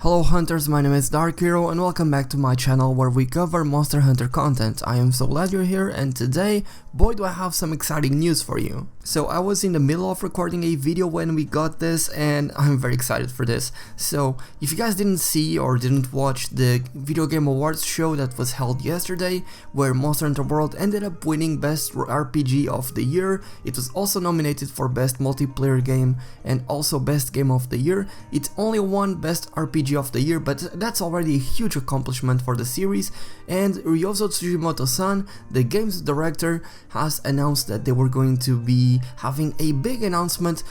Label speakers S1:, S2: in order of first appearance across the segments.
S1: Hello hunters, my name is DarkHero and welcome back to my channel where we cover Monster Hunter content. I am so glad you're here, and today, boy do I have some exciting news for you. So I was in the middle of recording a video when we got this and I'm very excited for this. So if you guys didn't see or didn't watch the Video Game Awards show that was held yesterday, where Monster Hunter World ended up winning Best RPG of the Year, it was also nominated for Best Multiplayer Game and also Best Game of the Year. It only won Best RPG of the Year, but that's already a huge accomplishment for the series, and Ryozo Tsujimoto-san, the game's director, has announced that they were going to be having a big announcement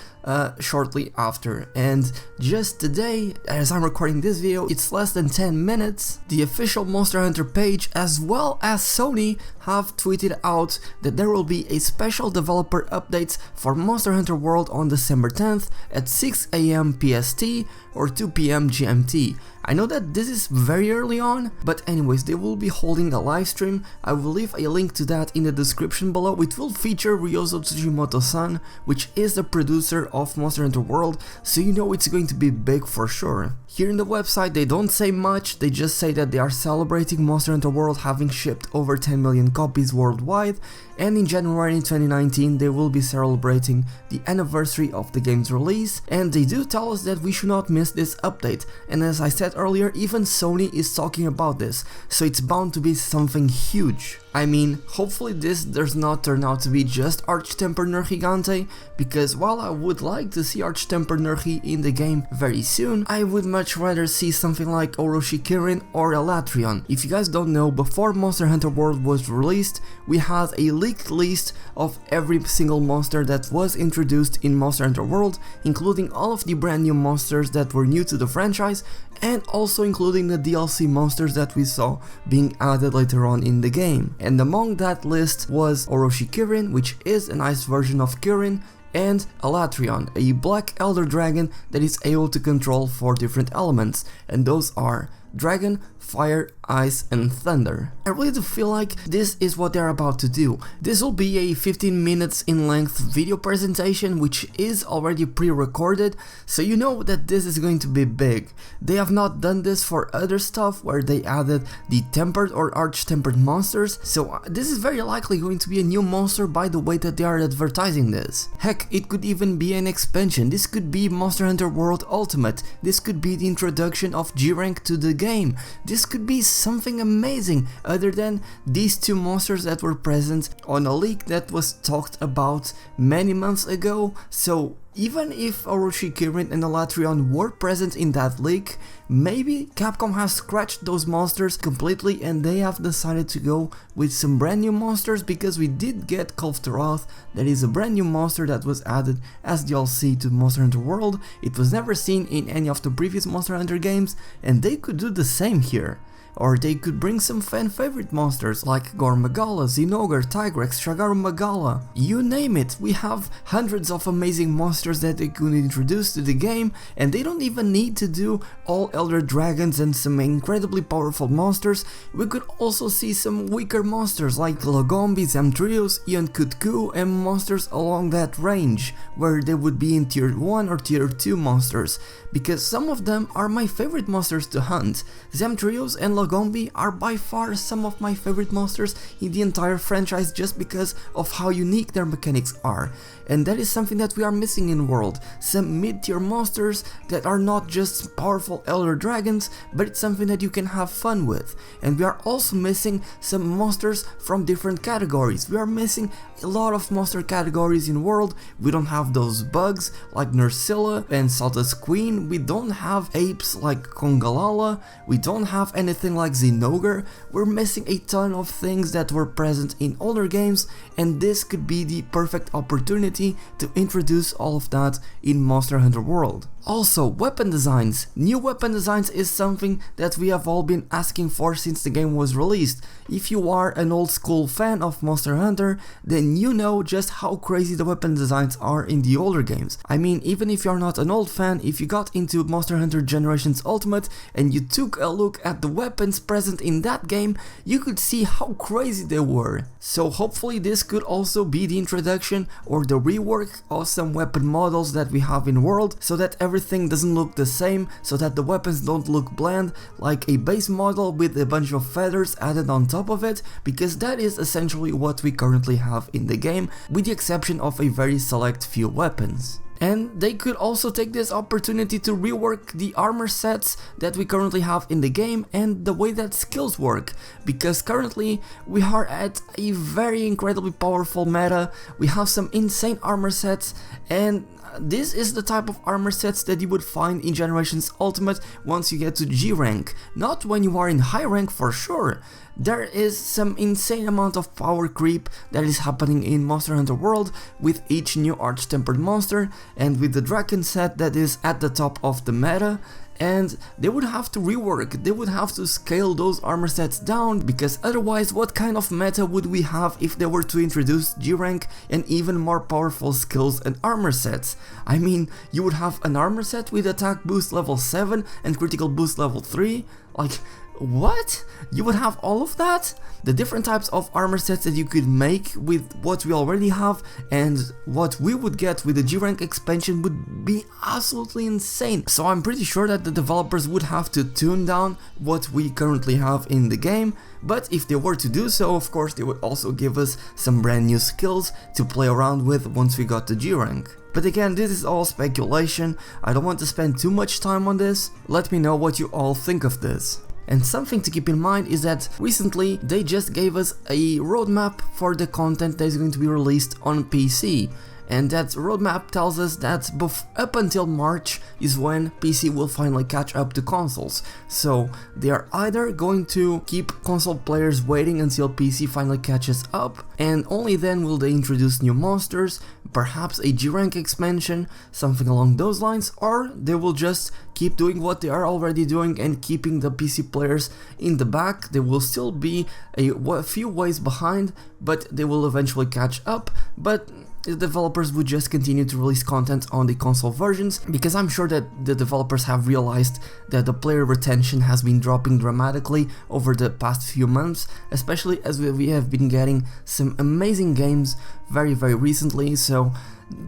S1: shortly after. And just today, as I'm recording this video, it's less than 10 minutes, the official Monster Hunter page as well as Sony have tweeted out that there will be a special developer update for Monster Hunter World on December 10th at 6 AM PST or 2 PM GMT. I know that this is very early on, but anyways, they will be holding a live stream. I will leave a link to that in the description below. It will feature Ryozo Tsujimoto-san, which is the producer of Monster Hunter World, so you know it's going to be big for sure. Here in the website they don't say much, they just say that they are celebrating Monster Hunter World having shipped over 10 million copies worldwide, and in January 2019 they will be celebrating the anniversary of the game's release, and they do tell us that we should not miss this update, and as I said earlier, even Sony is talking about this, so it's bound to be something huge. I mean, hopefully this does not turn out to be just Arch-Tempered Nergigante, because while I would like to see Arch-Tempered Nergi in the game very soon, I would much rather see something like Orochi Kirin or Elatrion. If you guys don't know, before Monster Hunter World was released, we had a leaked list of every single monster that was introduced in Monster Hunter World, including all of the brand new monsters that were new to the franchise, and also including the DLC monsters that we saw being added later on in the game. And among that list was Orochi Kirin, which is a nice version of Kirin, and Elatrion, a black elder dragon that is able to control 4 different elements, and those are Dragon, Fire, Ice and Thunder. I really do feel like this is what they're about to do. This will be a 15 minutes in length video presentation, which is already pre-recorded, so you know that this is going to be big. They have not done this for other stuff where they added the tempered or arch-tempered monsters, so this is very likely going to be a new monster by the way that they are advertising this. Heck, it could even be an expansion. This could be Monster Hunter World Ultimate. This could be the introduction of G-Rank to the game. This could be something amazing other than these 2 monsters that were present on a leak that was talked about many months ago. So even if Orochi Kirin and Elatrion were present in that leak, maybe Capcom has scratched those monsters completely and they have decided to go with some brand new monsters, because we did get Kulftaroth, that is a brand new monster that was added as DLC to Monster Hunter World. It was never seen in any of the previous Monster Hunter games, and they could do the same here. Or they could bring some fan favorite monsters like Gore Magala, Zinogre, Tigrex, Shagaru Magala, you name it. We have hundreds of amazing monsters that they could introduce to the game, and they don't even need to do all Elder Dragons and some incredibly powerful monsters. We could also see some weaker monsters like Lagombi, Zamtrios, Ion Kutku and monsters along that range, where they would be in tier 1 or tier 2 monsters, because some of them are my favorite monsters to hunt. Zamtrios and Lagombi are by far some of my favorite monsters in the entire franchise, just because of how unique their mechanics are, and that is something that we are missing in World. Some mid-tier monsters that are not just powerful elder dragons, but it's something that you can have fun with. And we are also missing some monsters from different categories. We are missing a lot of monster categories in World. We don't have those bugs like Nursilla and Salta's Queen, we don't have apes like Kongalala, we don't have anything like Zinogre. We're missing a ton of things that were present in older games, and this could be the perfect opportunity to introduce all of that in Monster Hunter World. Also, weapon designs. New weapon designs is something that we have all been asking for since the game was released. If you are an old school fan of Monster Hunter, then you know just how crazy the weapon designs are in the older games. I mean, even if you're not an old fan, if you got into Monster Hunter Generations Ultimate and you took a look at the weapons weapons present in that game, you could see how crazy they were. So hopefully this could also be the introduction or the rework of some weapon models that we have in World, so that everything doesn't look the same, so that the weapons don't look bland like a base model with a bunch of feathers added on top of it, because that is essentially what we currently have in the game, with the exception of a very select few weapons. And they could also take this opportunity to rework the armor sets that we currently have in the game and the way that skills work, because currently we are at a very incredibly powerful meta. We have some insane armor sets, and this is the type of armor sets that you would find in Generations Ultimate once you get to G rank, not when you are in high rank for sure. There is some insane amount of power creep that is happening in Monster Hunter World with each new Arch-Tempered monster and with the Draken set that is at the top of the meta. And they would have to rework, they would have to scale those armor sets down, because otherwise what kind of meta would we have if they were to introduce G rank and even more powerful skills and armor sets? I mean, you would have an armor set with attack boost level 7 and critical boost level 3, like what? You would have all of that? The different types of armor sets that you could make with what we already have and what we would get with the G rank expansion would be absolutely insane. So I'm pretty sure that the developers would have to tune down what we currently have in the game, but if they were to do so, of course they would also give us some brand new skills to play around with once we got to G rank. But again, this is all speculation, I don't want to spend too much time on this. Let me know what you all think of this. And something to keep in mind is that recently they just gave us a roadmap for the content that is going to be released on PC. And that roadmap tells us that up until March is when PC will finally catch up to consoles. So they are either going to keep console players waiting until PC finally catches up, and only then will they introduce new monsters, perhaps a G rank expansion, something along those lines, or they will just keep doing what they are already doing and keeping the PC players in the back. They will still be a few ways behind, but they will eventually catch up. But the developers would just continue to release content on the console versions, because I'm sure that the developers have realized that the player retention has been dropping dramatically over the past few months, especially as we have been getting some amazing games very recently. So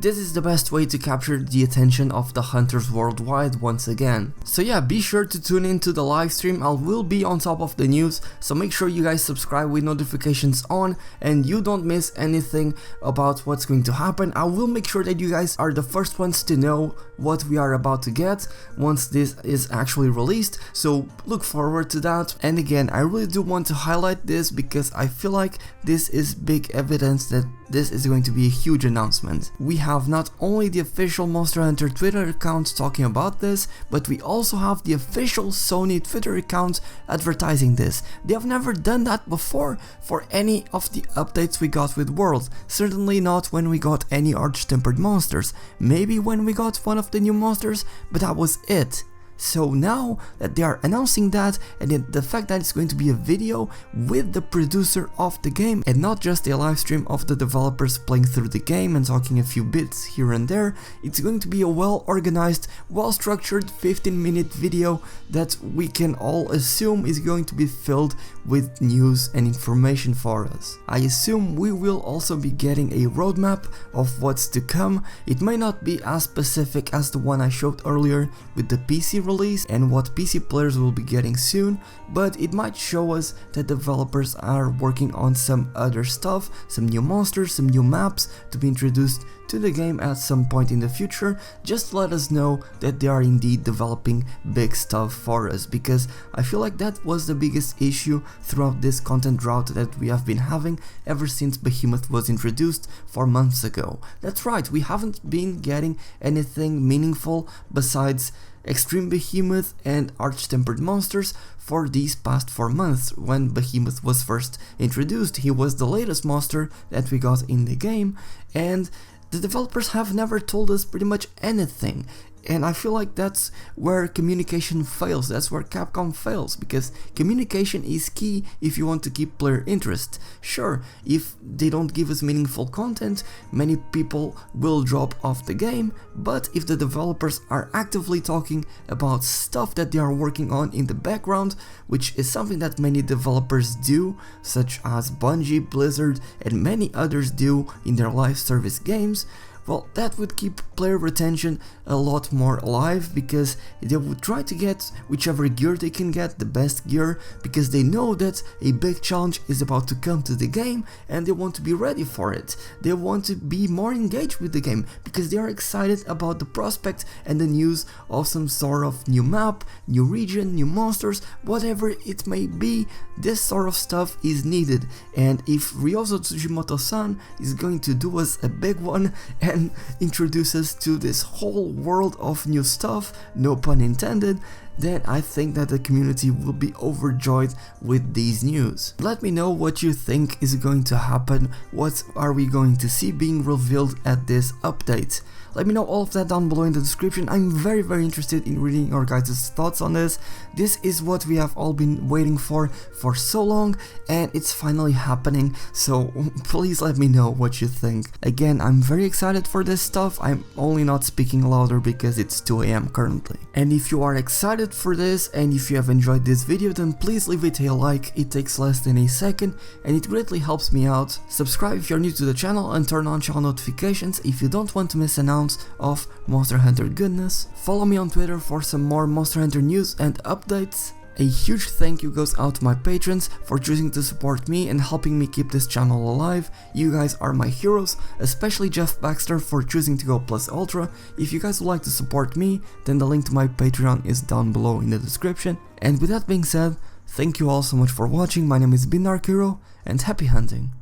S1: this is the best way to capture the attention of the hunters worldwide once again. So yeah, be sure to tune into the live stream. I will be on top of the news, so make sure you guys subscribe with notifications on and you don't miss anything about what's going to happen. I will make sure that you guys are the first ones to know what we are about to get once this is actually released, so look forward to that. And again, I really do want to highlight this because I feel like this is big evidence that this is going to be a huge announcement. We have not only the official Monster Hunter Twitter account talking about this, but we also have the official Sony Twitter account advertising this. They have never done that before for any of the updates we got with World. Certainly not when we got any Arch-Tempered monsters. Maybe when we got one of the new monsters, but that was it. So now that they are announcing that, and the fact that it's going to be a video with the producer of the game and not just a live stream of the developers playing through the game and talking a few bits here and there, it's going to be a well organized, well structured 15-minute video that we can all assume is going to be filled with news and information for us. I assume we will also be getting a roadmap of what's to come. It may not be as specific as the one I showed earlier with the PC release and what PC players will be getting soon, but it might show us that developers are working on some other stuff, some new monsters, some new maps to be introduced to the game at some point in the future. Just let us know that they are indeed developing big stuff for us, because I feel like that was the biggest issue throughout this content drought that we have been having ever since Behemoth was introduced 4 months ago. That's right, we haven't been getting anything meaningful besides Extreme Behemoth and Arch-Tempered monsters for these past 4 months. When Behemoth was first introduced, he was the latest monster that we got in the game, and the developers have never told us pretty much anything. And I feel like that's where communication fails, that's where Capcom fails, because communication is key if you want to keep player interest. Sure, if they don't give us meaningful content, many people will drop off the game, but if the developers are actively talking about stuff that they are working on in the background, which is something that many developers do, such as Bungie, Blizzard, and many others do in their live service games, well, that would keep player retention a lot more alive, because they would try to get whichever gear they can get, the best gear, because they know that a big challenge is about to come to the game and they want to be ready for it. They want to be more engaged with the game because they are excited about the prospect and the news of some sort of new map, new region, new monsters, whatever it may be. This sort of stuff is needed, and if Ryozo Tsujimoto-san is going to do us a big one and introduce us to this whole world of new stuff, no pun intended, then I think that the community will be overjoyed with these news. Let me know what you think is going to happen, what are we going to see being revealed at this update. Let me know all of that down below in the description. I'm very interested in reading your guys' thoughts on this. This is what we have all been waiting for so long, and it's finally happening, so please let me know what you think. Again, I'm very excited for this stuff. I'm only not speaking louder because it's 2 AM currently. And if you are excited for this and if you have enjoyed this video, then please leave it a like. It takes less than a second and it greatly helps me out. Subscribe if you're new to the channel and turn on channel notifications if you don't want to miss an ounce of Monster Hunter goodness. Follow me on Twitter for some more Monster Hunter news and updates. A huge thank you goes out to my patrons for choosing to support me and helping me keep this channel alive. You guys are my heroes, especially Jeff Baxter for choosing to go Plus Ultra. If you guys would like to support me, then the link to my Patreon is down below in the description. And with that being said, thank you all so much for watching. My name is DarkHero, and happy hunting.